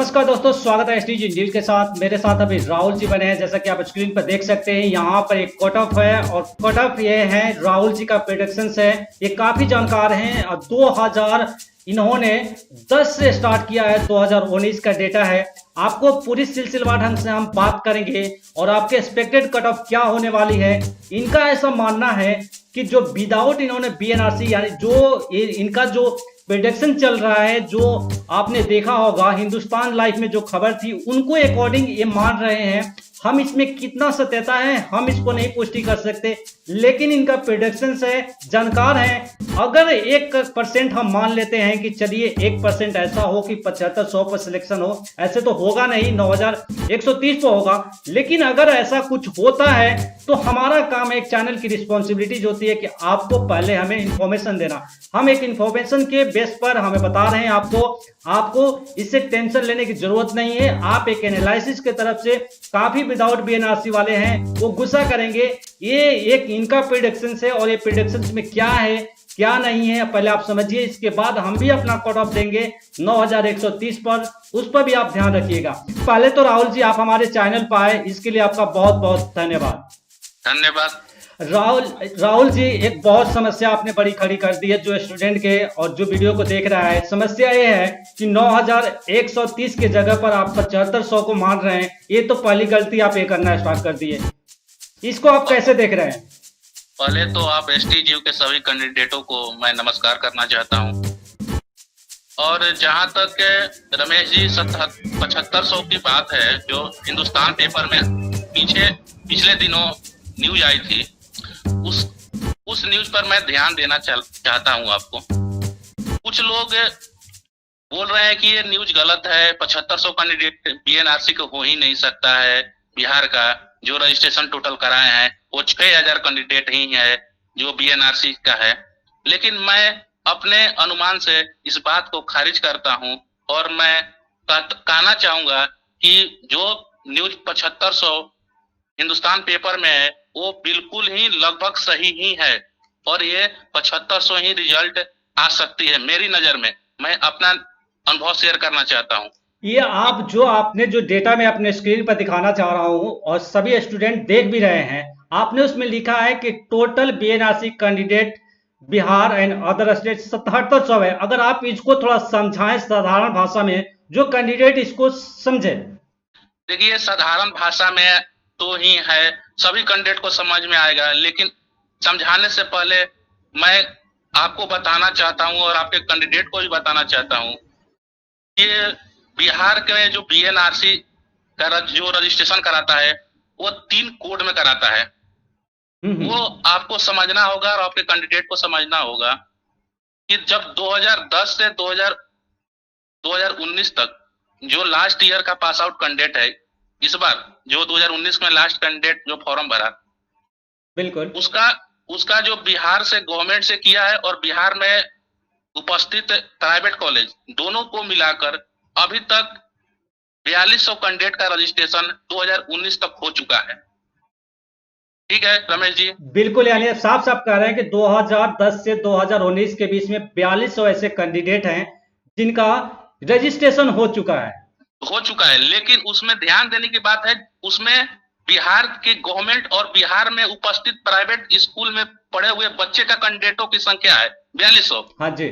नमस्कार दोस्तों, स्वागत है एसटीजी न्यूज के साथ। मेरे साथ अभी राहुल जी बने हैं। जैसा कि आप स्क्रीन पर देख सकते हैं, यहाँ पर एक कट ऑफ है और कट ऑफ ये है राहुल जी का प्रेडिक्शंस है। ये काफी जानकार हैं और 2000 इन्होंने 10 से स्टार्ट किया है, 2019 का डेटा है। आपको पूरी सिलसिलेवार ढंग से हम बात करेंगे और आपके एक्सपेक्टेड कट ऑफ क्या होने वाली है। इनका ऐसा मानना है कि जो विदाउट इन्होंने बीएनआरसी यानी जो इनका जो प्रेडिक्शन चल रहा है, जो आपने देखा होगा हिंदुस्तान लाइफ में जो खबर थी, उनको अकॉर्डिंग ये मान रहे हैं। हम इसमें कितना सत्यता है हम इसको नहीं पुष्टि कर सकते, लेकिन इनका प्रेडिक्शन है, जानकार हैं। अगर 1% हम मान लेते हैं कि चलिए 1% ऐसा हो कि 75-100 पर सिलेक्शन हो, ऐसे तो होगा नहीं, 9130 पर होगा। लेकिन अगर ऐसा कुछ होता है तो हमारा काम एक चैनल की रिस्पॉन्सिबिलिटीज होती है कि आपको पहले हमें इंफॉर्मेशन देना। हम एक इंफॉर्मेशन के बेस पर हमें बता रहे हैं आपको इससे टेंशन लेने की जरूरत नहीं है। आप एक एनालिसिस के तरफ से काफी विदाउट बीएनआरसी वाले हैं वो गुस्सा करेंगे। ये एक इनका प्रेडिक्शन है और ये प्रेडिक्शन में क्या है क्या नहीं है पहले आप समझिए, इसके बाद हम भी अपना कट ऑफ देंगे 9130 पर, उस पर भी आप ध्यान रखिएगा। पहले तो राहुल जी आप हमारे चैनल पर आए, इसके लिए आपका बहुत बहुत धन्यवाद। धन्यवाद राहुल जी, एक बहुत समस्या आपने बड़ी खड़ी कर दी है जो स्टूडेंट के और जो वीडियो को देख रहा है। समस्या ये है कि 9130 के जगह पर आप 7500 को मान रहे हैं। ये तो पहली गलती आप ये करना स्टार्ट कर दिए, इसको आप कैसे देख रहे हैं? पहले तो आप एसटीजी के सभी कैंडिडेटों को मैं नमस्कार करना चाहता हूं। और जहां तक रमेश जी 7500 की बात है, जो हिंदुस्तान पेपर में पिछले दिनों न्यूज आई थी, उस न्यूज पर मैं ध्यान देना चाहता हूं आपको। कुछ लोग बोल रहे हैं कि ये न्यूज गलत है, 7500 कैंडिडेट बीएनआरसी को हो ही नहीं सकता है। बिहार का जो रजिस्ट्रेशन टोटल कराए हैं वो 6000 कैंडिडेट ही है जो बीएनआरसी का है। लेकिन मैं अपने अनुमान से इस बात को खारिज करता हूं और मैं कहना चाहूंगा कि जो न्यूज 7500 हिंदुस्तान पेपर में है वो बिल्कुल ही लगभग सही ही है और ये 7500 ही रिजल्ट आ सकती है मेरी नजर में। मैं अपना अनुभव शेयर करना चाहता हूँ। ये आपने जो डेटा में अपने स्क्रीन पर दिखाना चाह रहा हूं और सभी स्टूडेंट देख भी रहे हैं, आपने उसमें लिखा है कि total BNRC candidate Bihar and other state 7700 है। अगर आप इसको थोड़ा समझाएं साधारण भाषा में, जो कैंडिडेट इसको समझे। देखिए, साधारण भाषा में तो ही है, सभी कैंडिडेट को समझ में आएगा, लेकिन समझाने से पहले मैं आपको बताना चाहता हूं और आपके कैंडिडेट को भी बताना चाहता हूं कि बिहार के जो बीएनआरसी का जो रजिस्ट्रेशन कराता है वो 3 कोड में कराता है। वो आपको समझना होगा और आपके कैंडिडेट को समझना होगा कि जब 2010 से 2019 तक जो लास्ट ईयर का पास आउट कैंडिडेट है, इस बार जो 2019 में लास्ट कैंडिडेट जो फॉर्म भरा, बिल्कुल उसका जो बिहार से गवर्नमेंट से किया है और बिहार में उपस्थित प्राइवेट कॉलेज दोनों को मिलाकर अभी तक 4200 कैंडिडेट का रजिस्ट्रेशन 2019 तक हो चुका है। ठीक है रमेश जी? बिल्कुल, यानी साफ साफ कह रहे हैं कि 2010 से 2019 के बीच में 4200 ऐसे कैंडिडेट हैं जिनका रजिस्ट्रेशन हो चुका है। लेकिन उसमें ध्यान देने की बात है, उसमें बिहार के गवर्नमेंट और बिहार में उपस्थित प्राइवेट स्कूल में पढ़े हुए बच्चे का कैंडिडेटों की संख्या है 4200। हाँ जी।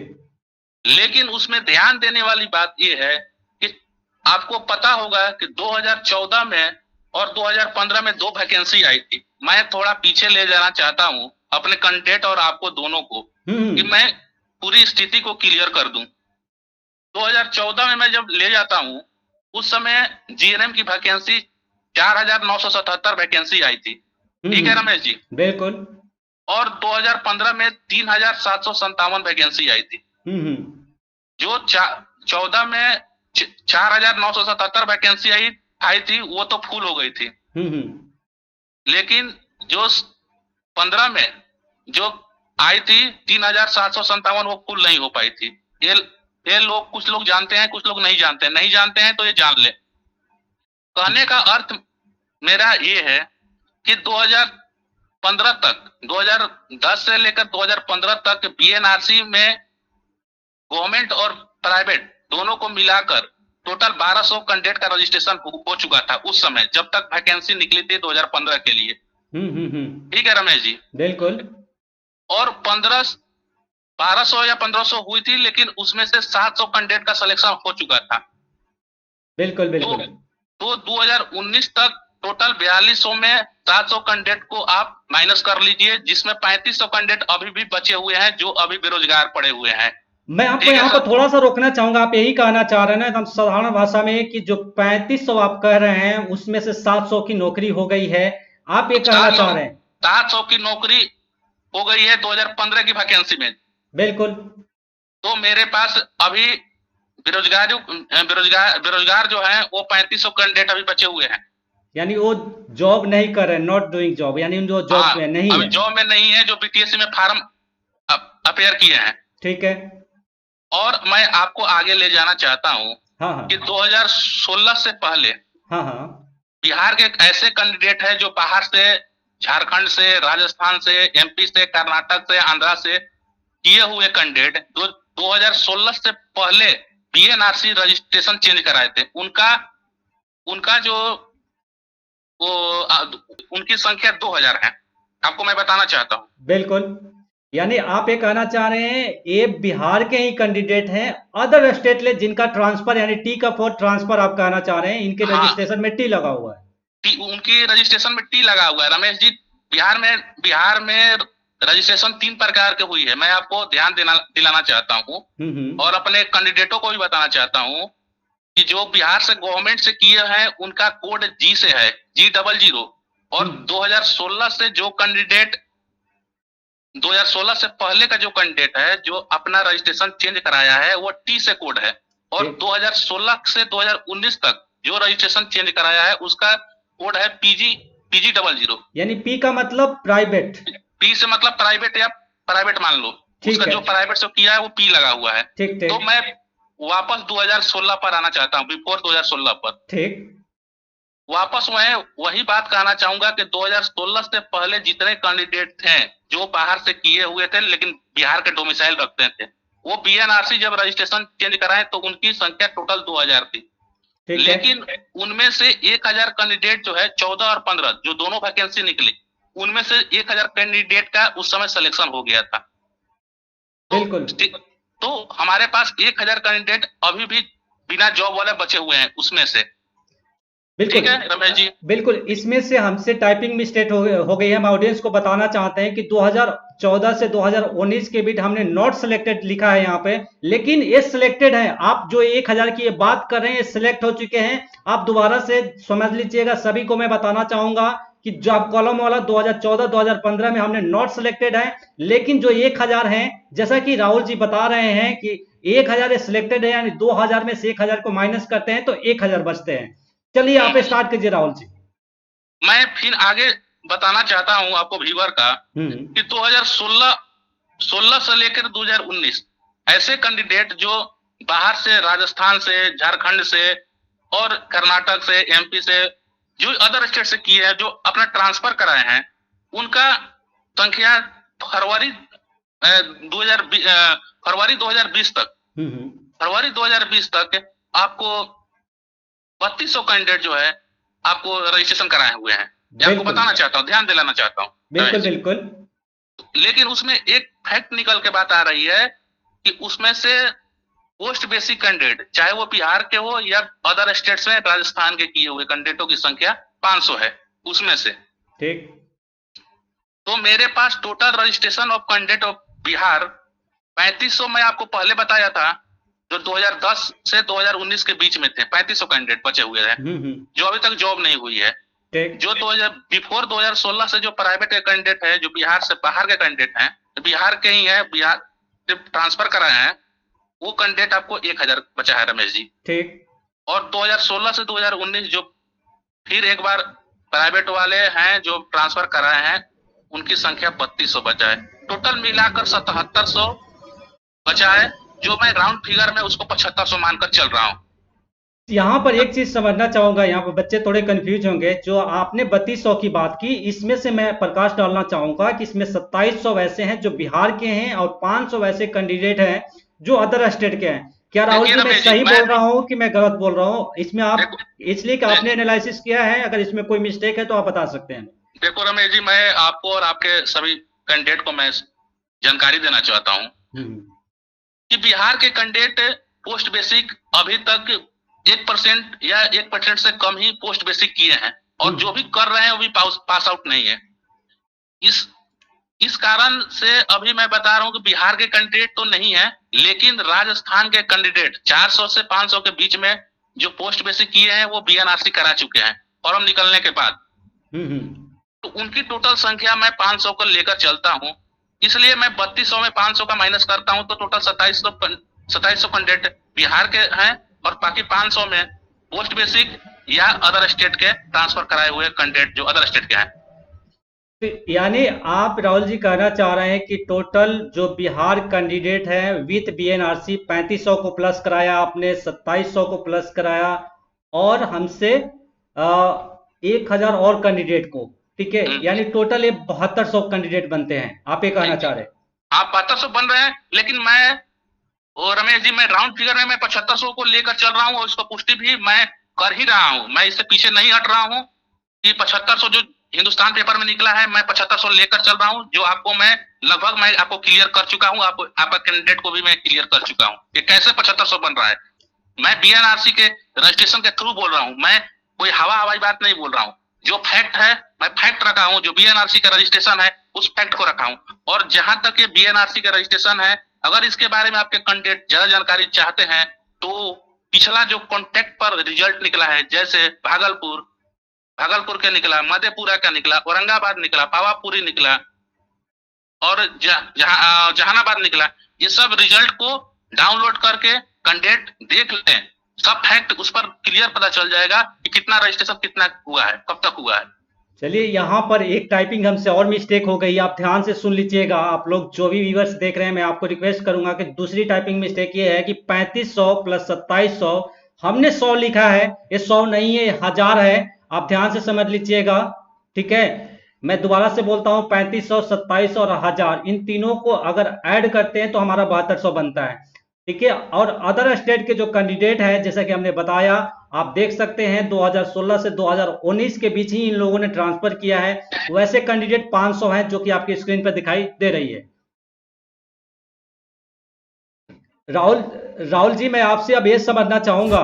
लेकिन उसमें ध्यान देने वाली बात यह है कि आपको पता होगा कि 2014 में और 2015 में 2 वैकेंसी आई थी। मैं थोड़ा पीछे ले जाना चाहता हूं अपने कैंडिडेट और आपको दोनों को कि मैं पूरी स्थिति को क्लियर कर दूं। 2014 में मैं जब ले जाता हूं, उस समय जीएनएम की वैकेंसी 4977 वैकेंसी आई थी। ठीक है रमेश जी? बिल्कुल। और 2015 में 3757 वैकेंसी आई थी। जो 14 में 4977 वैकेंसी आई थी वो तो फुल हो गई थी। लेकिन जो 15 में जो आई थी 3757 वो फुल नहीं हो पाई थी। ये लोग, कुछ लोग जानते हैं, कुछ लोग नहीं जानते हैं तो ये जान ले। कहने का अर्थ मेरा ये है कि 2015 तक, 2010 से लेकर 2015 तक बीएनआरसी में गवर्नमेंट और प्राइवेट दोनों को मिलाकर टोटल 1200 कैंडिडेट का रजिस्ट्रेशन हो चुका था उस समय, जब तक वैकेंसी निकली थी 2015 के लिए। ठीक है रमेश जी। बिल्कुल। और 1200 या 1500 हुई थी, लेकिन उसमें से 700 कैंडिडेट का सिलेक्शन हो चुका था। बिल्कुल बिल्कुल। तो 2019 तक टोटल 4200 में 700 कैंडिडेट को आप माइनस कर लीजिए, जिसमें 3500 कैंडिडेट अभी भी बचे हुए हैं जो अभी बेरोजगार पड़े हुए हैं। मैं आपको यहाँ पर थोड़ा सा रोकना चाहूंगा, आप यही कहना चाह रहे हैं ना एकदम साधारण भाषा में कि जो 3500 आप कह रहे हैं उसमें से 700 की नौकरी हो गई है, आप ये कहना चाह रहे हैं? 700 की नौकरी हो गई है 2015 की वैकेंसी में। बिल्कुल। तो मेरे पास अभी बेरोजगार जो है वो 3500 कैंडिडेट अभी बचे हुए हैं। यानी वो जॉब नहीं कर रहे, नॉट डूइंग जॉब, यानी जो जॉब में नहीं अभी है, जॉब में नहीं है, जो बीटीएससी में फार्म अपेयर किए हैं। ठीक है। और मैं आपको आगे ले जाना चाहता हूँ हाँ कि 2016 से पहले हाँ बिहार के ऐसे कैंडिडेट हैं जो बाहर से, झारखंड से, राजस्थान से, एमपी से, कर्नाटक से, आंध्रा से किए हुए कैंडिडेट जो 2016 से पहले बीएनआरसी रजिस्ट्रेशन चेंज कराए थे, उनका जो वो उनकी संख्या 2000 है। आपको मैं बताना चाहता हूँ। बिल्कुल। यानी आप ये कहना चाह रहे हैं ये बिहार के ही कैंडिडेट हैं, अदर स्टेट ले जिनका ट्रांसफर यानी टी का फोर ट्रांसफर आप कहना चाह रहे हैं, इनके रजिस्ट्रेशन में टी लगा हुआ है। उनकी रजिस्ट्रेशन में टी लगा हुआ है रमेश जी। बिहार में रजिस्ट्रेशन 3 प्रकार के हुई है, मैं आपको ध्यान दिलाना चाहता हूँ और अपने कैंडिडेटों को भी बताना चाहता हूँ कि जो बिहार से गवर्नमेंट से किए हैं उनका कोड जी से है, G00। और 2016 से जो कैंडिडेट 2016 से पहले का जो कैंडिडेट है जो अपना रजिस्ट्रेशन चेंज कराया है वो टी से कोड है। और 2016 से 2019 तक जो रजिस्ट्रेशन चेंज कराया है उसका कोड है PG00। यानी पी का मतलब प्राइवेट, पी से मतलब प्राइवेट या प्राइवेट मान लो, उसका जो प्राइवेट से किया है वो पी लगा हुआ है। ठीक। तो मैं वापस 2016 पर आना चाहता हूँ, बिफोर 2016 पर। ठीक। वापस मैं वही बात कहना चाहूंगा कि 2016 से पहले जितने कैंडिडेट थे जो बाहर से किए हुए थे लेकिन बिहार के डोमिसाइल रखते थे, वो बीएनआरसी जब रजिस्ट्रेशन चेंज कराए तो उनकी संख्या टोटल 2000 थी। लेकिन उनमें से 1000 कैंडिडेट जो है 14 और 15 जो दोनों वैकेंसी निकली, उनमें से 1000 कैंडिडेट का उस समय सिलेक्शन हो गया था। बिल्कुल। तो हमारे पास 1000 कैंडिडेट अभी भी बिना जॉब वाले बचे हुए हैं उसमें से। बिल्कुल। ठीक है रमेश जी। बिल्कुल, इसमें से हमसे टाइपिंग मिस्टेक हो गई है। हम ऑडियंस को बताना चाहते हैं कि 2014 से 2019 के बीच हमने नॉट सिलेक्टेड लिखा है यहाँ पे, लेकिन ये सिलेक्टेड है। आप जो 1000 की ये बात कर रहे हैं ये सिलेक्ट हो चुके हैं। आप दोबारा से समझ लीजिएगा, सभी को मैं बताना चाहूंगा कि जो आप कॉलम वाला 2014-2015 में हमने नॉट सिलेक्टेड है, लेकिन जो 1000 हैं, जैसा कि राहुल जी बता रहे हैं कि 1000 सिलेक्टेड है, यानी 2000 में से 1000 को माइनस करते हैं तो 1000 बचते हैं। चलिए आप स्टार्ट कीजिए राहुल जी। मैं फिर आगे बताना चाहता हूं आपको व्यूअर का कि 2016 से लेकर 2019 ऐसे कैंडिडेट जो बाहर से, राजस्थान से, झारखंड से और कर्नाटक से, एमपी से, जो अदर स्टेट से किए हैं, जो अपना ट्रांसफर कराए हैं, उनका संख्या फरवरी 2020 तक फरवरी 2020 तक आपको 3200 कैंडिडेट जो है आपको रजिस्ट्रेशन कराए हुए हैं। आपको बताना चाहता हूँ, ध्यान दिलाना चाहता हूँ। बिल्कुल बिल्कुल। लेकिन उसमें एक फैक्ट निकल के बात आ रही है कि उसमें से पोस्ट बेसिक कैंडिडेट, चाहे वो बिहार के हो या अदर स्टेट्स में राजस्थान के किए हुए कैंडिडेटों की संख्या 500 है उसमें से। ठीक। तो मेरे पास total registration of candidate of Bihar 3500 मैं आपको पहले बताया था, जो 2010 से 2019 के बीच में थे। 3500 कैंडिडेट बचे हुए हैं जो अभी तक जॉब नहीं हुई है। जो बिफोर 2016 से जो प्राइवेट के कैंडिडेट है, जो बिहार से बाहर के कैंडिडेट हैं, बिहार के ही है, बिहार ट्रांसफर कराए हैं, वो कैंडिडेट आपको 1000 बचा है रमेश जी। ठीक। और 2016 से 2019 जो फिर एक बार प्राइवेट वाले हैं जो ट्रांसफर कराए हैं, उनकी संख्या 3200 बचा है। टोटल मिलाकर 7700 बचा है, जो मैं राउंड फिगर में उसको 7500 मानकर चल रहा हूँ। यहाँ पर एक चीज समझना चाहूंगा, यहाँ पर बच्चे थोड़े कंफ्यूज होंगे। जो आपने 3200 की बात की, इसमें से मैं प्रकाश डालना चाहूंगा कि इसमें 2700 वैसे हैं जो बिहार के हैं और 500 वैसे कैंडिडेट हैं जो अदर स्टेट के हैं। क्या राहुल देखिए जी मैं रमेश जी, सही मैं बोल रहा हूँ कि मैं गलत बोल रहा हूँ इसमें? आप देखो इसलिए कि आपने एनालिसिस किया है, अगर इसमें कोई मिस्टेक है तो आप बता सकते हैं। देखो रमेश जी, मैं आपको और आपके सभी कैंडिडेट को मैं जानकारी देना चाहता हूँ हम्म। कि बिहार के कैंडिडेट पोस्ट बेसिक अभी तक 1% या 1% से कम ही पोस्ट बेसिक किए हैं, और जो भी कर रहे हैं वो भी पास आउट नहीं है। इस इस कारण से अभी मैं बता रहा हूं कि बिहार के कैंडिडेट तो नहीं है, लेकिन राजस्थान के कैंडिडेट 400 से 500 के बीच में जो पोस्ट बेसिक किए हैं वो बीएनआरसी करा चुके हैं फॉर्म निकलने के बाद। तो उनकी टोटल संख्या मैं 500 को लेकर चलता हूं, इसलिए मैं 3200 में 500 का माइनस करता हूं तो टोटल 2700 कैंडिडेट बिहार के हैं, और बाकी 500 में पोस्ट बेसिक या अदर स्टेट के ट्रांसफर कराए हुए कैंडिडेट जो अदर स्टेट के हैं। तो यानी आप राहुल जी कहना चाह रहे हैं कि टोटल जो बिहार कैंडिडेट है विथ बीएनआरसी 3500 को प्लस कराया आपने, 2700 को प्लस कराया, और हमसे 1000 और कैंडिडेट को, ठीक है, यानी टोटल ये 7200 कैंडिडेट बनते हैं, आप ये कहना चाह रहे हैं? आप 7200 बन रहे हैं, लेकिन मैं और रमेश जी, मैं राउंड फिगर में मैं 7500 को लेकर चल रहा हूँ, और इसका पुष्टि भी मैं कर ही रहा हूँ। मैं इससे पीछे नहीं हट रहा हूँ कि 7500 जो हिंदुस्तान पेपर में निकला है मैं 7500 लेकर चल रहा हूँ, जो आपको मैं लगभग मैं आपको क्लियर कर चुका हूँ, आपका कैंडिडेट को भी मैं क्लियर कर चुका हूँ। ये कैसे 7500 बन रहा है? मैं बीएनआरसी के रजिस्ट्रेशन के थ्रू बोल रहा हूँ, मैं कोई हवाई बात नहीं बोल रहा हूँ। जो फैक्ट है मैं फैक्ट रखा हूँ, जो बीएनआरसी का रजिस्ट्रेशन है उस फैक्ट को रखा हूँ। और जहां तक ये बीएनआरसी का रजिस्ट्रेशन है, अगर इसके बारे में आपके कैंडिडेट ज्यादा जानकारी चाहते हैं तो पिछला जो कॉन्टेक्ट पर रिजल्ट निकला है, जैसे भागलपुर के निकला, मधेपुरा का निकला, औरंगाबाद निकला, पावापुरी निकला, और जहानाबाद निकला, ये सब रिजल्ट को डाउनलोड करके कैंडिडेट देख लें, सब फैक्ट उस पर क्लियर पता चल जाएगा कि कितना रजिस्ट्रेशन कितना हुआ है, कब तक हुआ है। चलिए, यहाँ पर एक टाइपिंग हमसे और मिस्टेक हो गई, आप ध्यान से सुन लीजिएगा। आप लोग जो भी व्यूअर्स देख रहे हैं, मैं आपको रिक्वेस्ट करूंगा कि दूसरी टाइपिंग मिस्टेक ये है कि 3500 प्लस 2700, हमने 100 लिखा है, ये 100 नहीं है, 1000 है। आप ध्यान से समझ लीजिएगा, ठीक है? मैं दोबारा से बोलता हूँ, 3500, 2700 और 1000, इन तीनों को अगर ऐड करते हैं तो हमारा 7200 बनता है, ठीक है? और अदर स्टेट के जो कैंडिडेट है, जैसा कि हमने बताया, आप देख सकते हैं 2016 से 2019 के बीच ही इन लोगों ने ट्रांसफर किया है। वैसे कैंडिडेट 500 हैं, जो कि आपकी स्क्रीन पर दिखाई दे रही है। राहुल राहुल जी, मैं आपसे अब ये समझना चाहूंगा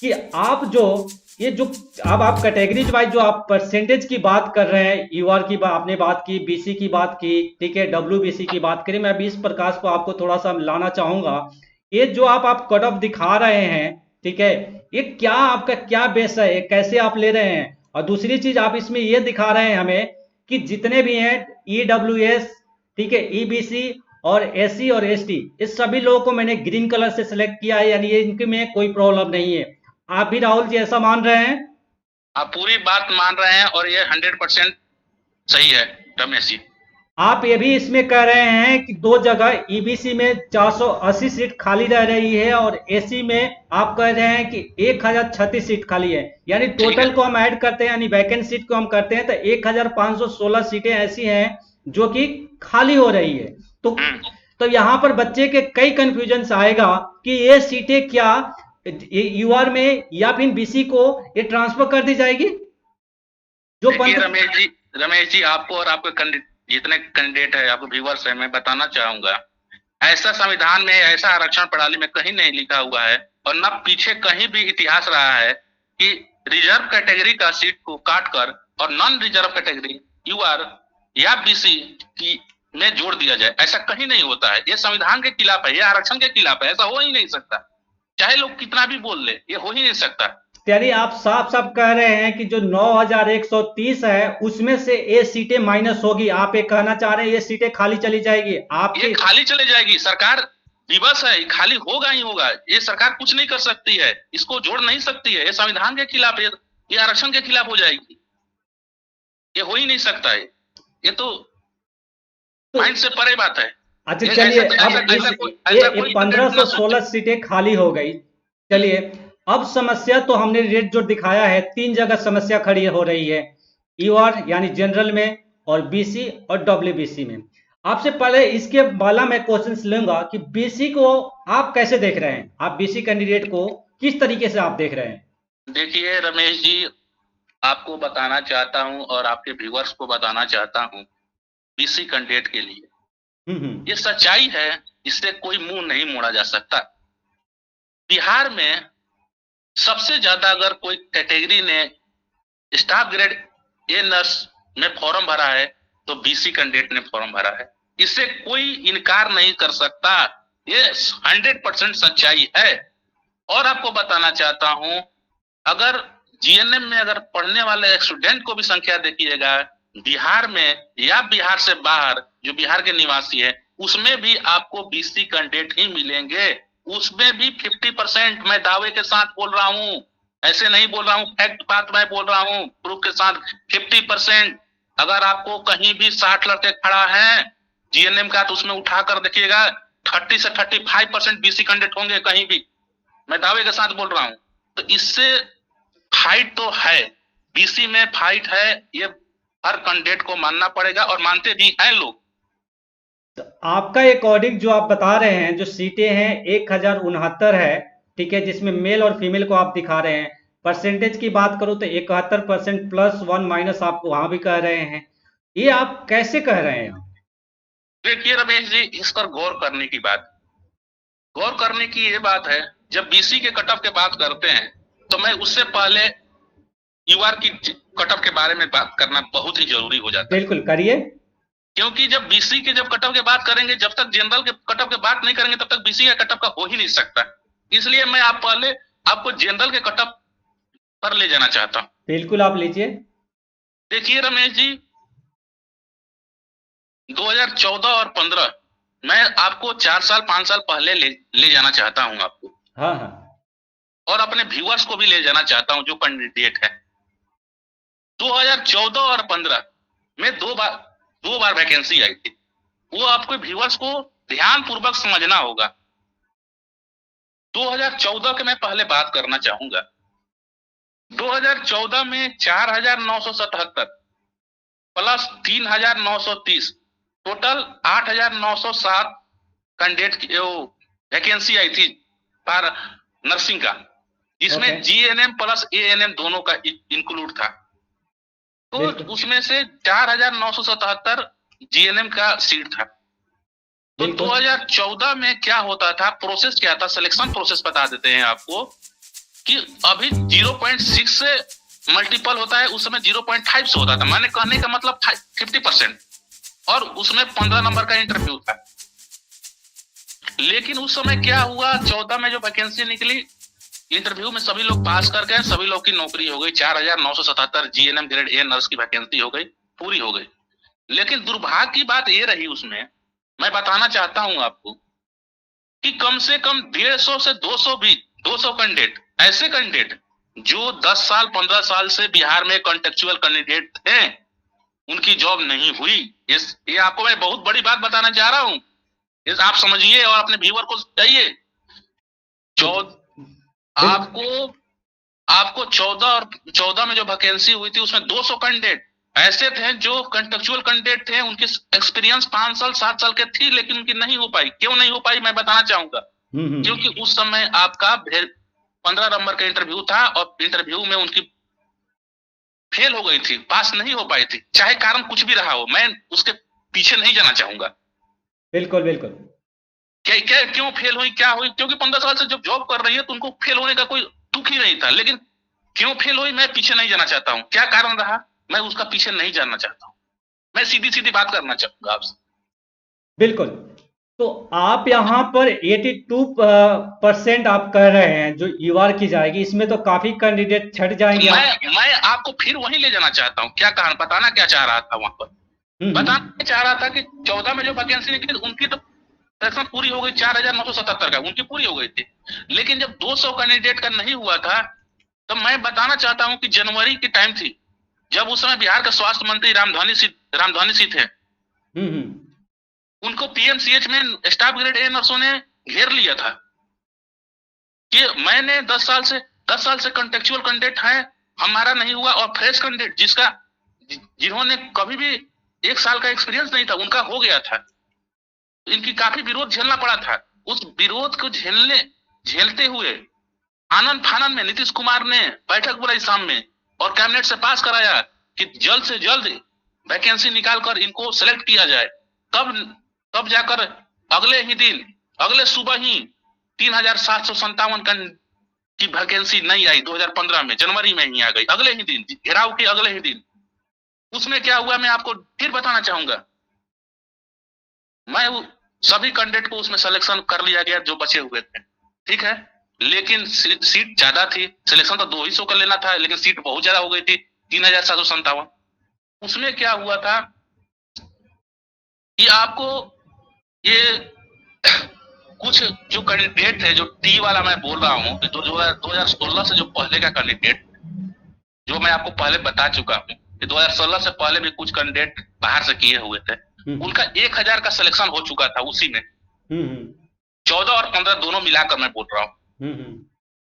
कि आप जो ये जो अब आप कैटेगरीज वाइज जो आप परसेंटेज की बात कर रहे हैं, यूआर की आपने बात की, बीसी की बात की, ठीक है, डब्ल्यूबीसी की बात करें, मैं 20 प्रकाश को आपको थोड़ा सा लाना चाहूंगा। ये जो आप कट ऑफ दिखा रहे हैं, ठीक है, ये क्या आपका क्या बेस है, ये कैसे आप ले रहे हैं? और दूसरी चीज आप इसमें ये दिखा रहे हैं हमें कि जितने भी हैं ईडब्ल्यूएस, ठीक है, ईबीसी और एससी और एसटी, इस सभी लोगों को मैंने ग्रीन कलर से सिलेक्ट किया है, यानी ये इनके में कोई प्रॉब्लम नहीं है। आप भी राहुल जी ऐसा मान रहे हैं? आप पूरी बात मान रहे हैं, और ये 100% सही है रमेश जी। आप ये भी इसमें कह रहे हैं कि दो जगह ईबीसी में 480 सीट खाली रह रही है, और एसी में आप कह रहे हैं कि 1036 सीट खाली है, यानी टोटल को हम ऐड करते हैं, यानी वैकेंट सीट को हम करते हैं तो 1516 सीटें ऐसी हैं जो कि खाली हो रही है। तो यहां पर बच्चे के कई कंफ्यूजन आएगा कि ये सीटें क्या यूआर में या फिर बीसी को ये ट्रांसफर कर दी जाएगी जो रमेश जी, आपको और आपके जितने कैंडिडेट है, आपके व्यूअर्स है, मैं बताना चाहूंगा, ऐसा संविधान में, ऐसा आरक्षण प्रणाली में कहीं नहीं लिखा हुआ है, और न पीछे कहीं भी इतिहास रहा है कि रिजर्व कैटेगरी का सीट को काटकर और नॉन रिजर्व कैटेगरी यूआर या बीसी की में जोड़ दिया जाए। ऐसा कहीं नहीं होता है, ये संविधान के खिलाफ है, ये आरक्षण के खिलाफ है, ऐसा हो ही नहीं सकता, चाहे लोग कितना भी बोल ले, ये हो ही नहीं सकता। यानी आप साफ साफ कह रहे हैं कि जो 9130 है उसमें से ये सीटें माइनस होगी, आप ये कहना चाह रहे हैं ये सीटें खाली चली जाएगी? ये खाली चली जाएगी, सरकार दिवस है, खाली होगा ही होगा, ये सरकार कुछ नहीं कर सकती है, इसको जोड़ नहीं सकती है, ये संविधान के खिलाफ है, ये आरक्षण के खिलाफ हो जाएगी, ये हो ही नहीं सकता है, ये तो माइंड से परे बात है। अच्छा चलिए, अब ये 1516 सीटें खाली हो गई, चलिए अब समस्या तो हमने रेट जो दिखाया है, तीन जगह समस्या खड़ी हो रही है, यूआर यानी जनरल में, और बीसी और डब्ल्यूबीसी में। आपसे पहले इसके वाला मैं क्वेश्चन लूंगा कि बीसी को आप कैसे देख रहे हैं, आप बीसी कैंडिडेट को किस तरीके से आप देख रहे हैं? देखिए रमेश जी, आपको बताना चाहता हूं और आपके व्यूअर्स को बताना चाहता हूं, बीसी कैंडिडेट के लिए ये सच्चाई है, इससे कोई मुंह नहीं मोड़ा जा सकता। बिहार में सबसे ज्यादा अगर कोई कैटेगरी ने स्टाफ ग्रेड ए नर्स में फॉर्म भरा है तो बीसी कैंडिडेट ने फॉर्म भरा है। इससे कोई इनकार नहीं कर सकता, ये 100% सच्चाई है। और आपको बताना चाहता हूं, अगर जीएनएम में अगर पढ़ने वाले स्टूडेंट को भी संख्या देखिएगा बिहार में या बिहार से बाहर जो बिहार के निवासी है, उसमें भी आपको बीसी कैंडिडेट ही मिलेंगे। उसमें भी 50%, मैं दावे के साथ बोल रहा हूं, ऐसे नहीं बोल रहा हूं, फैक्ट बात मैं बोल रहा हूं प्रूफ के साथ। 50%, अगर आपको कहीं भी 60 लड़के खड़ा है जीएनएम का तो उसमें उठाकर देखिएगा 30 से 35% बीसी कैंडिडेट होंगे कहीं भी, मैं दावे के साथ बोल रहा हूं। तो इससे फाइट तो है, बीसी में फाइट है, ये हर कैंडिडेट को मानना पड़ेगा और मानते भी हैं लोग। तो आपका अकॉर्डिंग जो आप बता रहे हैं, जो सीटें हैं 1069 है, ठीक है, जिसमें मेल और फीमेल को आप दिखा रहे हैं। परसेंटेज की बात करूं तो 71% +1 माइनस आप वहां भी कह रहे हैं। ये आप कैसे कह रहे हैं? देखिए रमेश जी, इस पर गौर करने की ये बात है, जब बीसी के कट ऑफ के बात करते हैं तो मैं उससे पहले यूआर की कट ऑफ के बारे में बात करना बहुत ही जरूरी हो जाता है। बिल्कुल करिए। क्योंकि जब बीसी के जब कट ऑफ के बात करेंगे, जब तक जनरल के कट ऑफ के बात नहीं करेंगे तब तक बीसी का कट ऑफ का हो ही नहीं सकता। इसलिए मैं आप पहले आपको जनरल के कट ऑफ पर ले जाना चाहता हूं। बिल्कुल आप लीजिए। देखिए रमेश जी, 2014 और 15 मैं आपको 4 साल 5 साल पहले ले जाना चाहता हूं आपको, हाँ हाँ। और अपने व्यूअर्स को भी ले जाना चाहता हूं जो कैंडिडेट है। 2014 और 15 में दो बार वैकेंसी आई थी, वो आपके व्यूअर्स को ध्यान पूर्वक समझना होगा। 2014 के मैं पहले बात करना चाहूंगा। 2014 में 4977 प्लस 3930, टोटल 8907 कैंडिडेट की वैकेंसी आई थी पर नर्सिंग का, जिसमें जीएनएम प्लस एएनएम दोनों का इंक्लूड था। तो उसमें से 4977 जीएनएम का सीट था। तो 2014 में क्या होता था, प्रोसेस क्या था, सिलेक्शन प्रोसेस बता देते हैं आपको कि अभी 0.6 से मल्टीपल होता है, उस समय 0.5 से होता था। मैंने कहने का मतलब 50%, और उसमें 15 नंबर का इंटरव्यू था। लेकिन उस समय क्या हुआ, 14 में जो वैकेंसी निकली, इंटरव्यू में सभी लोग पास कर गए, सभी लोग की नौकरी हो गई। 4977 जीएनएम ग्रेड ए नर्स की वैकेंसी हो गई, पूरी हो गई। लेकिन दुर्भाग्य की बात ये रही, उसमें मैं बताना चाहता हूं आपको कि कम से कम 150 से 200 कैंडिडेट, ऐसे कैंडिडेट जो 10 साल 15 साल से बिहार में कॉन्टेक्चुअल कैंडिडेट थे, उनकी जॉब नहीं हुई। ये आपको मैं बहुत बड़ी बात बताना चाह रहा हूं, आप समझिए और अपने व्यूअर को कहिए। आपको आपको 14 में जो वैकेंसी हुई थी उसमें 200 कैंडिडेट ऐसे थे जो कंटेक्चुअल कैंडिडेट थे, उनकी एक्सपीरियंस 5 साल 7 साल के थी, लेकिन उनकी नहीं हो पाई। क्यों नहीं हो पाई मैं बताना चाहूंगा। क्योंकि उस समय आपका 15 नंबर का इंटरव्यू था और इंटरव्यू में उनकी फेल हो गई थी, पास नहीं हो पाई थी। चाहे कारण कुछ भी रहा हो, मैं उसके पीछे नहीं जाना चाहूंगा। बिल्कुल बिल्कुल। क्या क्यों फेल हुई, क्या हुई, क्योंकि 15 साल से जब जॉब कर रही है तो उनको फेल होने का कोई दुख ही नहीं था। लेकिन क्यों फेल हुई मैं पीछे नहीं जाना चाहता हूं, क्या कारण रहा मैं उसका पीछे नहीं जानना चाहता हूं। मैं सीधी सीधी बात करना चाहूंगा आपसे। बिल्कुल। तो आप यहाँ पर 82% आप कह रहे हैं जो यूआर की जाएगी, इसमें तो काफी कैंडिडेट छट जाएंगे। मैं आपको फिर वहीं ले जाना चाहता हूँ। क्या कारण बताना क्या चाह रहा था वहां पर, बताना चाह रहा था कि 14 में जो वैकेंसी निकली उनकी तो सिलेक्शन पूरी हो गई, 4977 का उनकी पूरी हो गई थी। लेकिन जब 200 कैंडिडेट का नहीं हुआ था, तो मैं बताना चाहता हूं कि जनवरी की टाइम थी, जब उस समय बिहार का स्वास्थ्य मंत्री रामधनी सिंह थे। उनको पीएमसीएच में स्टाफ ग्रेड ए नर्सों ने घेर लिया था कि मैंने 10 साल से कॉन्टेक्चुअल कैंडिडेट है, हमारा नहीं हुआ, और फ्रेश कैंडिडेट जिन्होंने कभी भी 1 साल का एक्सपीरियंस नहीं था, उनका हो गया था। इनकी काफी विरोध झेलना पड़ा था। उस विरोध को झेलते हुए आनंद फानन में नीतीश कुमार ने बैठक बुलाई शाम में और कैबिनेट से पास कराया कि जल्द से जल्द वैकेंसी निकालकर इनको सेलेक्ट किया जाए। तब तब जाकर अगले ही दिन, अगले सुबह ही 3,757 की वैकेंसी नहीं आई। 2015 में जनवरी में ही आ गई, अगले ही दिन, घेराव के अगले ही दिन। उसमें क्या हुआ मैं आपको फिर बताना चाहूंगा। मैं सभी कैंडिडेट को उसमें सिलेक्शन कर लिया गया जो बचे हुए थे, ठीक है। लेकिन सीट ज्यादा थी, सिलेक्शन तो 200 का लेना था, लेकिन सीट बहुत ज्यादा हो गई थी, 3,757। उसमें क्या हुआ था कि आपको ये कुछ जो कैंडिडेट है, जो टी वाला मैं बोल रहा हूँ, तो 2016 से जो पहले का कैंडिडेट, जो मैं आपको पहले बता चुका हूँ कि 2016 से पहले भी कुछ कैंडिडेट बाहर से किए हुए थे, उनका 1,000 का सिलेक्शन हो चुका था उसी में। 14 और 15 दोनों मिलाकर मैं बोल रहा हूँ।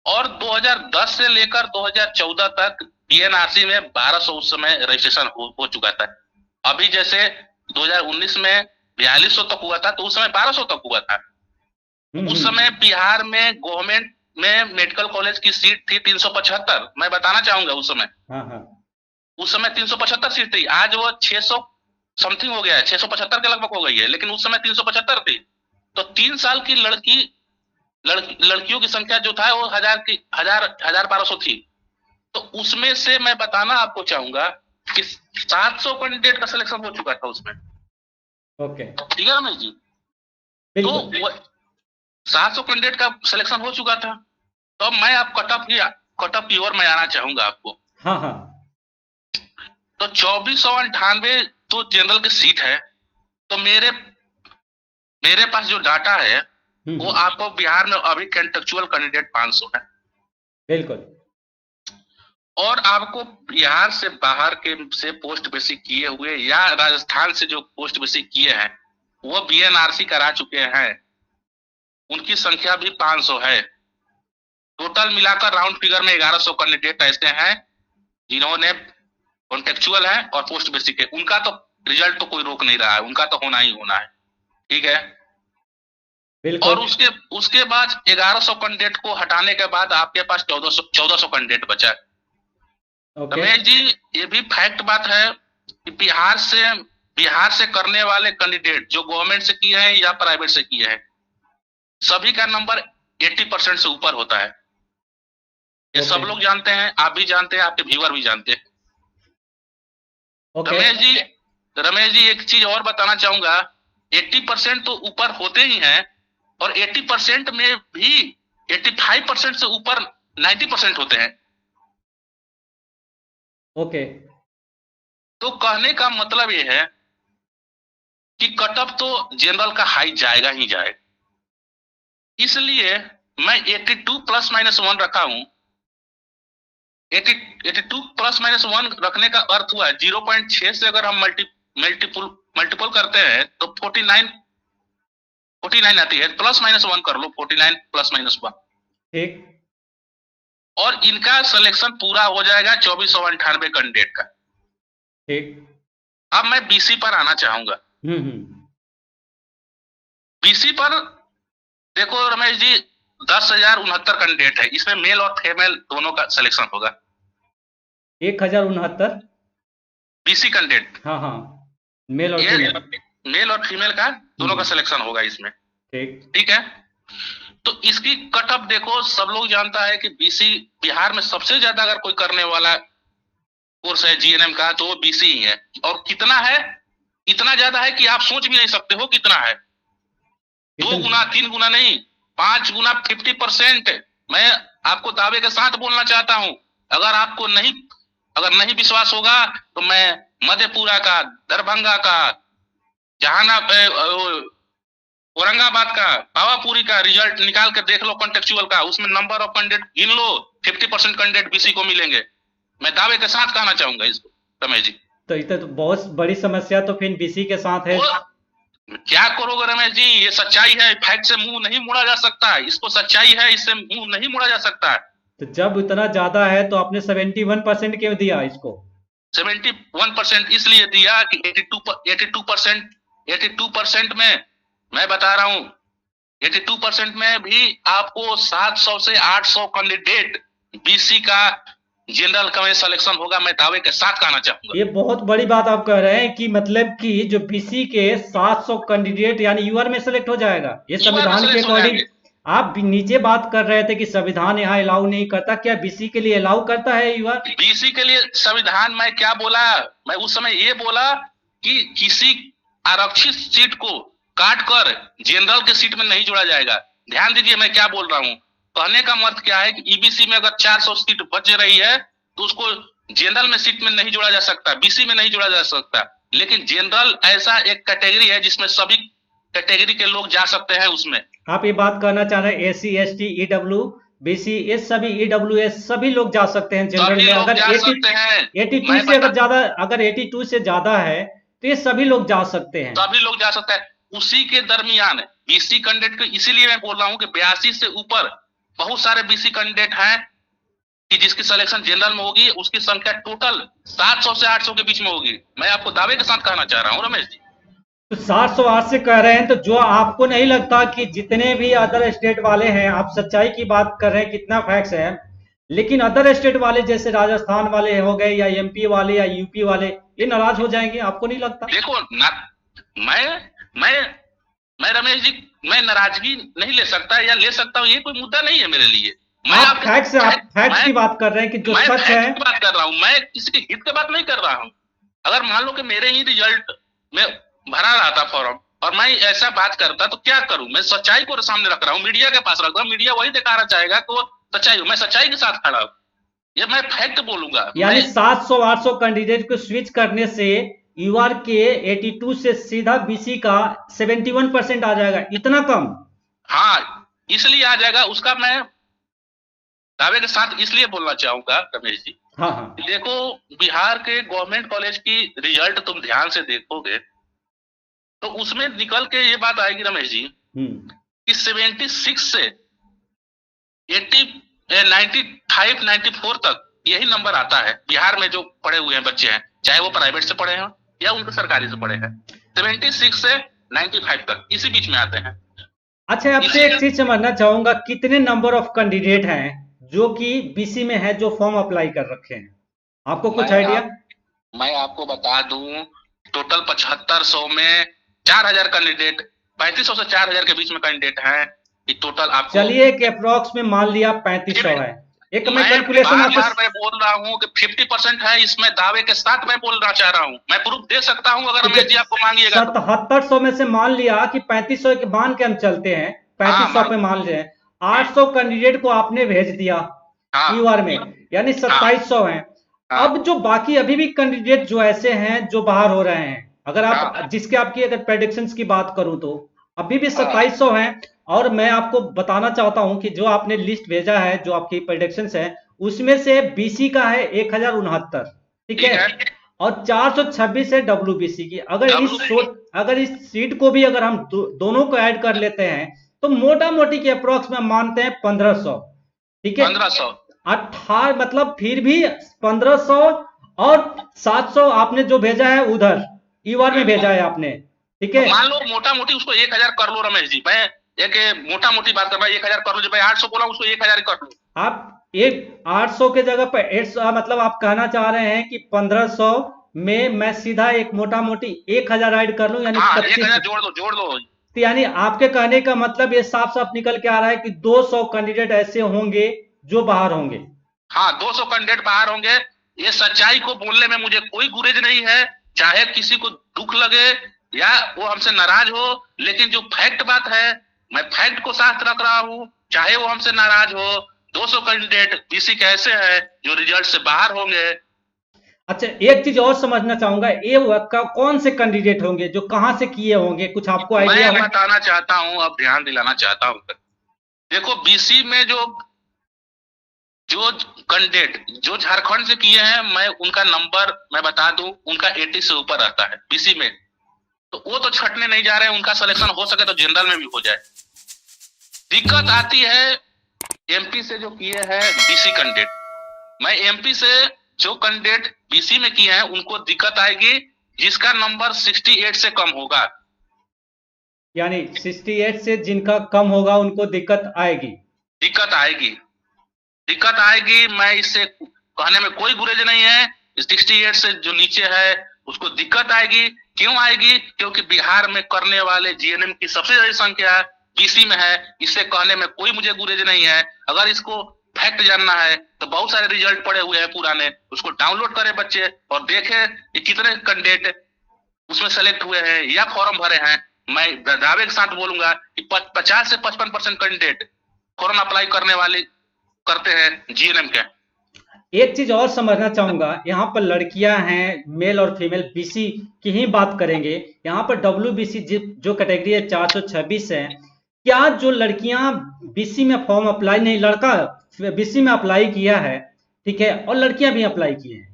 और 2010 से लेकर 2014 तक बीएनआरसी में 1200 उस समय रजिस्ट्रेशन हो चुका था। अभी जैसे 2019 में 4200 तक हुआ था, तो उस समय 1200 तक हुआ था। उस समय बिहार में गवर्नमेंट में मेडिकल कॉलेज की सीट थी 375। मैं बताना चाहूंगा उस समय, उस समय 375 सीट थी। आज वो 600 समथिंग हो गया है, 675 के लगभग हो गई है, लेकिन उस समय 375 थी। तो 3 साल की लड़कियों की संख्या जो था वो 1,1200 थी। तो उसमें से मैं बताना आपको चाहूंगा कि 700 कैंडिडेट का सिलेक्शन हो चुका था उसमें। ओके, ठीक है रमेश जी। तो 700 कैंडिडेट का सिलेक्शन हो चुका था। तो मैं आप कट ऑफ की ओर मैं आना चाहूंगा आपको। हाँ हाँ। तो 2498 तो जनरल की सीट है। तो मेरे पास जो डाटा है वो आपको बिहार में अभी कंटेक्चुअल कैंडिडेट 500 है। बिल्कुल। और आपको बिहार से बाहर के से पोस्ट बेसिक किए हुए या राजस्थान से जो पोस्ट बेसिक किए हैं वो बीएनआरसी करा चुके हैं, उनकी संख्या भी 500 है। टोटल मिलाकर राउंड फिगर में 1100 कैंडिडेट ऐसे हैं जिन्होंने कॉन्टेक्चुअल है और पोस्ट बेसिक है। उनका तो रिजल्ट तो कोई रोक नहीं रहा है, उनका तो होना ही होना है, ठीक है। और उसके बाद 1100 कैंडिडेट को हटाने के बाद आपके पास 1400 कैंडिडेट बचा। रमेश जी, ये भी फैक्ट बात है कि बिहार से करने वाले कैंडिडेट जो गवर्नमेंट से किए हैं या प्राइवेट से किए हैं, सभी का नंबर 80% से ऊपर होता है। ये सब लोग जानते हैं, आप भी जानते हैं, आपके व्यूअर भी जानते हैं। रमेश जी एक चीज और बताना चाहूंगा, 80% तो ऊपर होते ही हैं और 80% में भी 85% से ऊपर 90% होते हैं। ओके। तो कहने का मतलब ये है कि कट ऑफ तो जनरल का हाई जाएगा ही जाएगा। इसलिए मैं 82 प्लस माइनस 1 रखा हूं। 82 प्लस माइनस 1 रखने का अर्थ हुआ 0.6 से अगर हम मल्टीपल करते हैं तो 49 आती है। प्लस माइनस 1 कर लो, 49 प्लस माइनस 1, ठीक। और इनका सिलेक्शन पूरा हो जाएगा 2498 कैंडिडेट का, ठीक। अब मैं बीसी पर आना चाहूंगा। बीसी पर देखो रमेश जी, 10,069 कैंडिडेट है, इसमें मेल और फीमेल दोनों का सिलेक्शन होगा। 1069 बीसी कैंडिडेट, हाँ हाँ, मेल और फीमेल का दोनों का सिलेक्शन होगा इसमें, ठीक है। तो इसकी कट ऑफ देखो, सब लोग जानता है कि बीसी बिहार में सबसे ज्यादा अगर कोई करने वाला कोर्स है जीएनएम का तो वो बीसी ही है। और कितना है, इतना ज्यादा है कि आप सोच भी नहीं सकते हो कितना है। 2 गुना 3 गुना नहीं, 5 गुना 50%। मैं आपको दावे के साथ बोलना चाहता हूं। अगर नहीं विश्वास होगा तो मैं मधेपुरा का, दरभंगा का, औरंगाबाद का, पावापुरी का रिजल्ट निकाल कर देख लो कॉन्टेक्चुअल का, उसमें नंबर ऑफ कैंडिडेट गिन लो, 50% कैंडिडेट बीसी को मिलेंगे। मैं दावे के साथ कहना चाहूंगा इसको रमेश जी। तो ये तो बहुत बड़ी समस्या तो फिर बीसी के साथ है। क्या करोगे रमेश जी, ये सच्चाई है, फैक्ट से मुंह नहीं मोड़ा जा सकता है। इसको सच्चाई है, इससे मुंह नहीं मोड़ा जा सकता है। तो जब इतना ज्यादा है तो आपने 71% क्यों दिया इसको? 71% इसलिए दिया कि 82% में, मैं बता रहा हूं, 82% में भी आपको 700 से 800 कैंडिडेट बीसी का जनरल का सिलेक्शन होगा। मैं दावे के साथ कहना चाहूंगा। ये बहुत बड़ी बात आप कह रहे हैं कि मतलब कि जो बीसी के 700 कैंडिडेट यानी यूआर में सेलेक्ट हो जाएगा, ये यूआर में संविधान के सेलेक्ट हो अकॉर्डिंग। जाएंगे। आप भी नीचे बात कर रहे थे कि संविधान यहाँ अलाउ नहीं करता, क्या बीसी के लिए अलाउ करता है यूआर? बीसी के लिए संविधान, मैं क्या बोला, मैं उस समय ये बोला कि किसी आरक्षित सीट को काटकर जनरल के सीट में नहीं जोड़ा जाएगा। ध्यान दीजिए मैं क्या बोल रहा हूं। कहने का मतलब क्या है कि ईबीसी में अगर 400 सीट बच रही है तो उसको जनरल में सीट में नहीं जोड़ा जा सकता, बीसी में नहीं जोड़ा जा सकता। लेकिन जनरल ऐसा एक कैटेगरी है जिसमें सभी कैटेगरी के लोग जा सकते हैं उसमें। आप ये बात कहना चाह रहे हैं एससी एसटी ईडब्ल्यू बीसी ये सभी ईडब्ल्यूएस सभी लोग जा सकते हैं जनरल सभी में। लोग अगर जा 80 सकते हैं। 82 मैं से बता, अगर ज्यादा, अगर 82 से ज्यादा है तो ये सभी लोग जा सकते हैं। सभी लोग जा सकते हैं। उसी के दरमियान बीसी कैंडिडेट को, इसीलिए मैं बोल रहा हूं कि 82 से ऊपर बहुत सारे बीसी कैंडिडेट हैं कि जिसकी सिलेक्शन जनरल में होगी, उसकी संख्या टोटल 700 से 800 के बीच में होगी। मैं आपको दावे के साथ कहना चाह रहा हूं रमेश जी। तो 708 से कह रहे हैं, तो जो आपको नहीं लगता कि जितने भी अदर स्टेट वाले हैं, आप सच्चाई की बात कर रहे हैं, कितना फैक्ट्स है, लेकिन अदर स्टेट वाले जैसे राजस्थान वाले हो गए या एमपी वाले या यूपी वाले, ये नाराज हो जाएंगे, आपको नहीं लगता? देखो ना, मैं मैं रमेश जी, मैं नाराजगी नहीं ले सकता या ले सकता हूं, ये कोई मुद्दा नहीं है मेरे लिए। मैं आप आपके फैक्ट्स की बात कर रहे हैं कि जो मैं सच है। फैक्ट की बात कर रहा हूं, मैं किसी के हित की बात नहीं कर रहा हूं। अगर मान लो कि मेरे ही रिजल्ट में भरा रहा था फॉर्म और मैं ऐसा बात करता तो क्या करूं? मैं सच्चाई को सामने रख रहा हूं, मीडिया के पास रख रहा हूं, मीडिया वही दिखाना चाहेगा कि वो सच्चाई हो। मैं सच्चाई के साथ खड़ा हूं, ये मैं फैक्ट बोलूंगा। यानी मैं 700-800 कैंडिडेट को स्विच करने से यूआर के 82 से सीधा बीसी का 71% आ जाएगा, इतना कम? हाँ, इसलिए आ जाएगा उसका मैं दावे के साथ इसलिए बोलना चाहूंगा रमेश जी। हाँ हाँ। देखो, बिहार के गवर्नमेंट कॉलेज की रिजल्ट तुम ध्यान से देखोगे तो उसमें निकल के ये बात आएगी रमेश जी कि 76 से 80 95 94 तक यही नंबर आता है बिहार में जो पढ़े हुए हैं बच्चे हैं, चाहे वो प्राइवेट से पढ़े हैं या उनके सरकारी से पढ़े हैं। 76 से 95 तक इसी बीच में आते हैं। अच्छा, आपसे एक चीज समझना चाहूंगा, कितने नंबर ऑफ कैंडिडेट हैं जो कि बीसी में है जो फॉर्म अप्लाई कर रखे हैं, आपको कुछ आइडिया? मैं आपको बता दूं, टोटल 7500 में 4000 कैंडिडेट, 3500 से 4000 के बीच में कैंडिडेट हैं कि टोटल आपको। चलिए कि अप्रोक्स में मान लिया 3500 है। एक मैं कैलकुलेशन बार आपको, बार मैं बोल रहा हूं कि 50% है इसमें, दावे के साथ मैं बोलना चाह रहा हूं। मैं प्रूफ दे सकता हूं अगर रमेश जी आपको मांगिएगा तो। 7700 में से मान लिया कि 3500 के मान के हम चलते हैं, 3500 पे मान ले 800 कैंडिडेट को आपने भेज दिया यूआर में, यानी 2700 हैं। अब जो बाकी अभी भी कैंडिडेट जो ऐसे हैं जो बाहर हो रहे हैं, अगर आप जिसके आपकी अगर प्रेडिक्शंस की बात करूं तो अभी भी 2700 हैं। और मैं आपको बताना चाहता हूं कि जो आपने लिस्ट भेजा है, जो आपकी प्रेडिक्शंस है, उसमें से बीसी का है 1069, ठीक है, और 426 है डब्ल्यूबीसी की। अगर इस सीट को भी अगर हम दोनों को ऐड कर लेते हैं तो मोटा मोटी के अप्रोक्स में मानते हैं 1500, ठीक है, 1500 18, मतलब फिर भी 1500 और 700 आपने जो भेजा है उधर ईवार में भेजा है आपने, ठीक है। मान लो मोटा मोटी उसको 1000 कर लो रमेश जी, मैं एक मोटा मोटी बात कर रहा हूं, 1000 कर लो, जब मैं 800 बोला उसको 1000 कर लो। आप एक 800 के जगह पर 800, मतलब आप कहना चाह रहे हैं कि 1500 में मैं सीधा एक मोटा मोटी 1000 ऐड कर लूं, यानी 1000 जोड़ दो। तो यानी आपके कहने का मतलब ये साफ साफ निकल के आ रहा है कि 200 कैंडिडेट ऐसे होंगे जो बाहर होंगे। हाँ, 200 कैंडिडेट बाहर होंगे। ये सच्चाई को बोलने में मुझे कोई गुरेज नहीं है, चाहे किसी को दुख लगे या वो हमसे नाराज हो, लेकिन जो फैक्ट बात है मैं फैक्ट को साथ रख रहा हूं, चाहे वो हमसे नाराज हो। 200 कैंडिडेट बीसी के ऐसे हैं जो रिजल्ट से बाहर होंगे। अच्छा, एक चीज और समझना चाहूंगा, ये कौन से कैंडिडेट होंगे जो कहां से किए होंगे, कुछ आपको आइडिया? मैं बताना चाहता हूं, अब ध्यान दिलाना चाहता हूं। देखो, बीसी में जो कैंडिडेट जो झारखंड से किए हैं, मैं उनका नंबर मैं बता दूं, उनका 80 से ऊपर रहता है बीसी में। तो वो तो छटने नहीं जा रहे हैं, उनका सिलेक्शन हो सके तो जनरल में भी हो जाए। दिक्कत आती है एमपी से जो किए हैं बीसी कैंडिडेट। मैं एमपी से जो कैंडिडेट बीसी में किए हैं उनको दिक्कत आएगी जिसका नंबर 68 से कम होगा। यानी 68 से जिनका कम होगा उनको दिक्कत आएगी। दिक्कत आएगी, दिक्कत आएगी। मैं इससे कहने में कोई गुरेज नहीं है। 68 से जो नीचे है उसको दिक्कत आएगी। क्यों आएगी? क्योंकि बिहार में करने वाले जीएनएम की सबसे ज्यादा संख्या बीसी में है। इससे कहने में कोई मुझे गुरेज नहीं है। अगर इसको फैक्ट जानना है तो बहुत सारे रिजल्ट पड़े हुए हैं पुराने, उसको डाउनलोड करें बच्चे और देखें कि कितने कैंडिडेट उसमें सेलेक्ट हुए हैं या फॉर्म भरे हैं। मैं दावे के साथ बोलूंगा कि 50 से 55% कैंडिडेट फॉर्म अप्लाई करने वाले करते हैं जीएनएम के। एक चीज और समझना चाहूंगा, यहाँ पर लड़कियां हैं, मेल और फीमेल बीसी की ही बात करेंगे। यहाँ पर डब्ल्यूबीसी जो कैटेगरी है 426 है। क्या जो लड़कियां बीसी में फॉर्म अप्लाई नहीं, लड़का बीसी में अप्लाई किया है, ठीक है, और लड़कियां भी अप्लाई की हैं,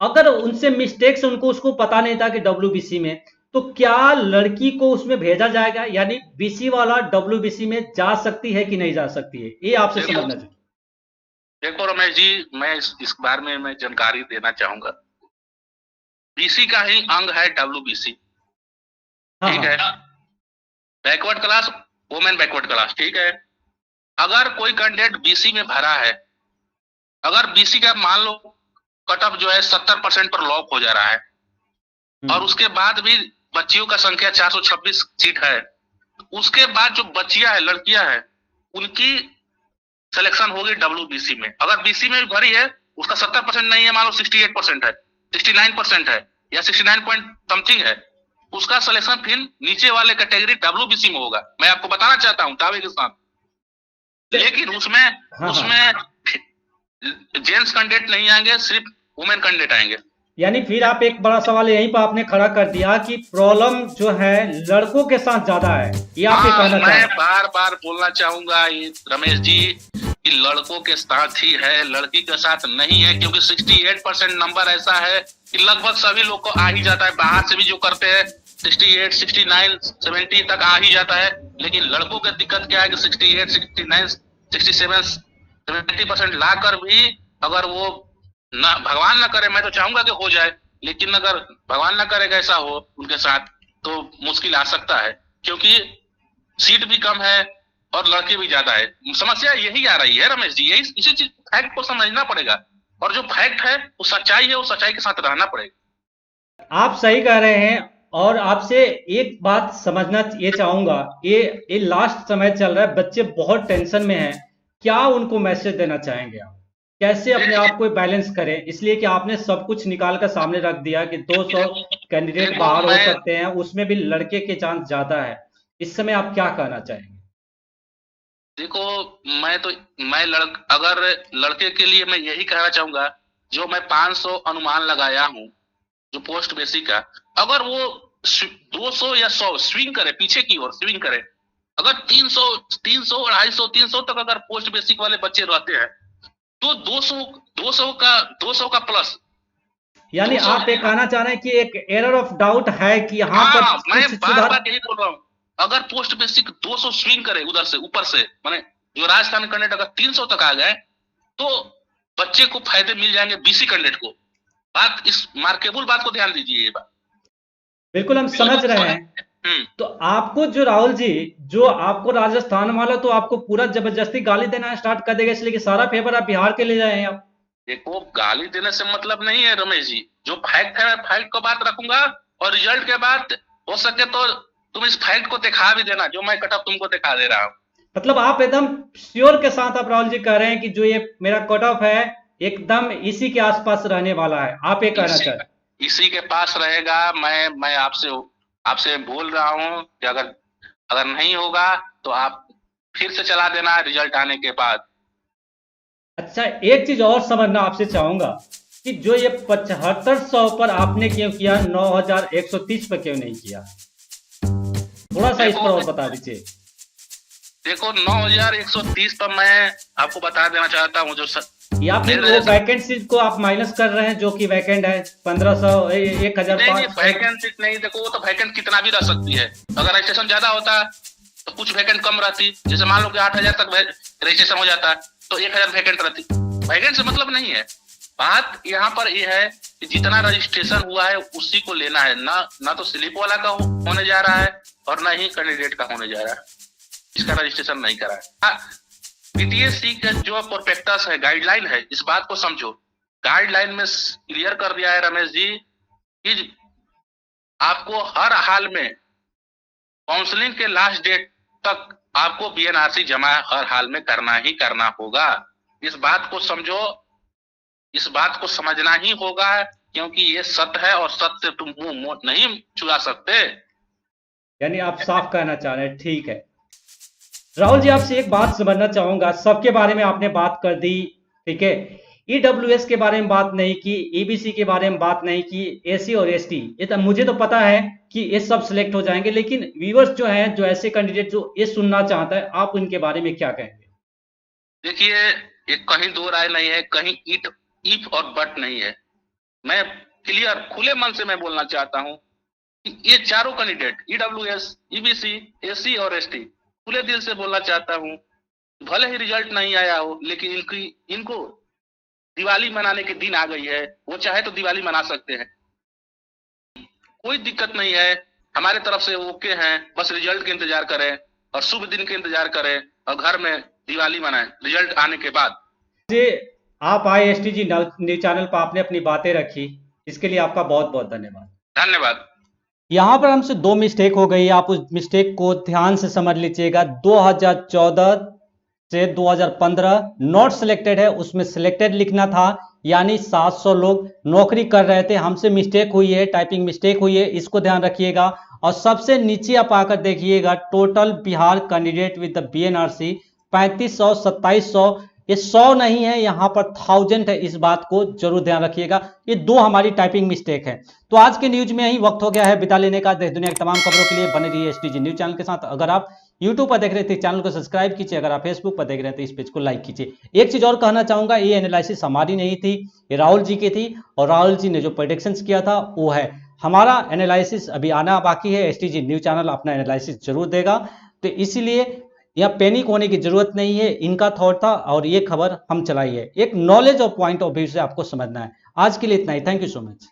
अगर उनसे मिस्टेक से उनको उसको पता नहीं था कि डब्ल्यूबीसी में, तो क्या लड़की को उसमें भेजा जाएगा? यानी बीसी वाला डब्ल्यूबीसी में जा सकती है कि नहीं जा सकती है, ये आपसे समझना चाहिए। देखो रमेश जी, मैं इस बारे में मैं जानकारी देना चाहूंगा। बीसी का ही अंग है डब्ल्यूबीसी, ठीक है। Backward class, women backward class, ठीक है। अगर कोई कैंडिडेट बीसी में भरा है, अगर बीसी का मान लो कट ऑफ जो है 70% पर लॉक हो जा रहा है और उसके बाद भी बच्चियों का संख्या 426 सीट है, उसके बाद जो बच्चियां है, लड़कियां है, उनकी सिलेक्शन होगी डब्ल्यूबीसी में। अगर बीसी में भी भरी है, उसका 70% नहीं है, मान लो 68% है, 69% है या 69 पॉइंट समथिंग है, उसका सिलेक्शन फिर नीचे वाले कैटेगरी डब्ल्यूबीसी में होगा। मैं आपको बताना चाहता हूं दावे के साथ। लेकिन उसमें जेंट्स कैंडिडेट नहीं आएंगे, सिर्फ वुमेन कैंडिडेट आएंगे। यानी फिर आप एक बड़ा सवाल यहीं पर आपने खड़ा कर दिया कि प्रॉब्लम जो है लड़कों के साथ ज्यादा है, ये आप ये कहना चाहते हैं। मैं बार बार बोलना चाहूंगा रमेश जी कि लड़कों के साथ ही है, लड़की के साथ नहीं है। क्योंकि 68% नंबर ऐसा है कि लगभग सभी लोग को आ ही जाता है। बाहर से भी जो करते हैं 68, 69, 70 तक आ ही जाता है। लेकिन लड़कों की दिक्कत क्या है कि 68, 69, 67, 70% ला कर भी अगर वो ना, भगवान ना करे, मैं तो चाहूंगा कि हो जाए, लेकिन अगर भगवान ना करे ऐसा हो उनके साथ, तो मुश्किल आ सकता है। क्योंकि सीट भी कम है और लड़के भी ज्यादा है। समस्या यही आ रही है रमेश जी, यही इसी चीज फैक्ट को समझना पड़ेगा। और जो फैक्ट है वो सच्चाई है, वो सच्चाई के साथ रहना पड़ेगा। आप सही कह रहे हैं। और आपसे एक बात समझना ये चाहूंगा, ये लास्ट समय चल रहा है, बच्चे बहुत टेंशन में हैं, क्या उनको मैसेज देना चाहेंगे आप? कैसे अपने आप को बैलेंस करें? इसलिए कि आपने सब कुछ निकाल कर सामने रख दिया कि 200 कैंडिडेट बाहर हो सकते हैं, उसमें भी लड़के के चांस ज्यादा है। इस समय आप क्या कहना चाहेंगे? देखो, अगर लड़के के लिए मैं यही कहना चाहूंगा, जो मैं 500 अनुमान लगाया हूं जो पोस्ट बेसिक का, अगर वो 200 या 100 स्विंग करे, पीछे की ओर स्विंग करे, अगर 300, 300, 250, 300 तक अगर पोस्ट बेसिक वाले बच्चे रहते हैं, तो 200 का प्लस। यानी आप ये कहना चाह रहे हैं कि एक एरर ऑफ डाउट है कि यहाँ पर मैं बार बार यही बोल रहा हूँ। अगर पोस्ट बेसिक 200 स्विंग करे उधर से ऊपर से, माने जो राजस्थान कैंडिडेट अगर 300 तक आ गए, तो बच्चे को फायदे मिल जाएंगे बीसी कैंडिडेट को। बात, इस मार्केबल बात को ध्यान दीजिए। ये बात बिल्कुल हम समझ रहे हैं। तो आपको जो राहुल जी, जो आपको राजस्थान वाला तो आपको पूरा जबरदस्ती गाली देना स्टार्ट कर देगा, इसलिए कि सारा फेवर आप बिहार के ले जाए आप। देखो, गाली देने से मतलब नहीं है रमेश जी, जो फैक्ट है मैं फैक्ट को बात रखूंगा और रिजल्ट के बाद हो सके तो तुम इस फैक्ट को दिखा भी देना जो मैं कट ऑफ तुमको दिखा दे रहा हूँ। मतलब आप एकदम श्योर के साथ आप राहुल जी कह रहे हैं कि जो ये मेरा कट ऑफ है एकदम इसी के आसपास रहने वाला है, आप ये कहना चाहते हैं? इसी के पास रहेगा। मैं आपसे बोल रहा हूँ कि अगर नहीं होगा तो आप फिर से चला देना रिजल्ट आने के बाद। अच्छा, एक चीज और समझना आपसे चाहूंगा कि जो ये 7500 पर आपने क्यों किया, 9130 पर क्यों नहीं किया? थोड़ा सा इस पर और बता दीजिए। देखो, 9130 पर मैं आपको बता देना चाहता हूँ, या फिर वो वैकेंट सीट को आप माइनस कर रहे हैं जो कि वैकेंट है 1500, 1005? वैकेंट सीट नहीं, देखो वो तो वैकेंट कितना भी रह सकती है। अगर रजिस्ट्रेशन ज्यादा होता तो कुछ वैकेंट कम रहती। जैसे मान लो कि 8000 तक रजिस्ट्रेशन हो जाता तो 1000 वैकेंट रहती। वैकेंट से मतलब नहीं है। बात यहाँ पर यह है कि जितना रजिस्ट्रेशन हुआ है उसी को लेना है, ना तो स्लिप वाला का होने जा रहा है और ना ही कैंडिडेट का होने जा रहा है, इसका रजिस्ट्रेशन नहीं करा है। पीटीएससी का जो प्रोस्पेक्टस है, गाइडलाइन है, इस बात को समझो। गाइडलाइन में क्लियर कर दिया है रमेश जी कि आपको हर हाल में काउंसलिंग के लास्ट डेट तक आपको बीएनआरसी जमा हर हाल में करना ही करना होगा। इस बात को समझो, इस बात को समझना ही होगा, क्योंकि ये सत्य है और सत्य तुम मुंह नहीं चुरा सकते। यानी आप साफ कहना चाह रहे हैं, ठीक है। राहुल जी, आपसे एक बात समझना चाहूंगा, सबके बारे में आपने बात कर दी, ठीक है, ईडब्ल्यूएस के बारे में बात नहीं की, ईबीसी के बारे में बात नहीं की, एससी और एसटी, ये तो मुझे तो पता है कि ये सब सिलेक्ट हो जाएंगे, लेकिन व्यूअर्स जो हैं, जो ऐसे कैंडिडेट जो ये सुनना चाहता है, आप उनके बारे में क्या कहेंगे? देखिए, ये कहीं दो राय नहीं है, कहीं इफ और बट नहीं है। मैं क्लियर खुले मन से मैं बोलना चाहता हूं कि ये चारों कैंडिडेट ईडब्ल्यूएस, ईबीसी, एससी और एसटी, खुले दिल से बोलना चाहता हूं, भले ही रिजल्ट नहीं आया हो, लेकिन इनको दिवाली मनाने के दिन आ गई है, वो चाहे तो दिवाली मना सकते हैं, कोई दिक्कत नहीं है, हमारे तरफ से ओके हैं। बस रिजल्ट के इंतजार करें और शुभ दिन के इंतजार करें और घर में दिवाली मनाएं रिजल्ट आने के बाद। जी, आप आए एसटीजी न्यूज चैनल पर, आपने अपनी बातें रखी, इसके लिए आपका बहुत बहुत धन्यवाद। धन्यवाद। यहाँ पर हमसे 2 मिस्टेक हो गई, आप उस मिस्टेक को ध्यान से समझ लीजिएगा। 2014 से 2015 नॉट सिलेक्टेड है, उसमें सिलेक्टेड लिखना था, यानी 700 लोग नौकरी कर रहे थे, हमसे मिस्टेक हुई है, टाइपिंग मिस्टेक हुई है, इसको ध्यान रखिएगा। और सबसे नीचे आप आकर देखिएगा, total Bihar candidate with the BNRC 3500, 2700, ये 100 नहीं है, यहाँ पर 1000 है, इस बात को जरूर ध्यान रखिएगा। ये 2 हमारी टाइपिंग मिस्टेक है। तो आज के न्यूज में यही वक्त हो गया है विदा लेने का। देश दुनिया की तमाम खबरों के लिए बने रहिए एसटीजी न्यूज चैनल के साथ। अगर आप यूट्यूब पर देख रहे थे, चैनल को सब्सक्राइब कीजिए, अगर आप फेसबुक पर देख रहे थे, इस पेज को लाइक कीजिए। एक चीज और कहना चाहूंगा, ये एनालिसिस हमारी नहीं थी, ये राहुल जी की थी, और राहुल जी ने जो प्रेडिक्शंस किया था वो है। हमारा एनालिसिस अभी आना बाकी है, एसटीजी न्यूज चैनल अपना एनालिसिस जरूर देगा, तो इसीलिए यहाँ पैनिक होने की जरूरत नहीं है। इनका थॉट था और ये खबर हम चलाई है, एक नॉलेज और पॉइंट ऑफ व्यू से आपको समझना है। आज के लिए इतना ही, थैंक यू सो मच।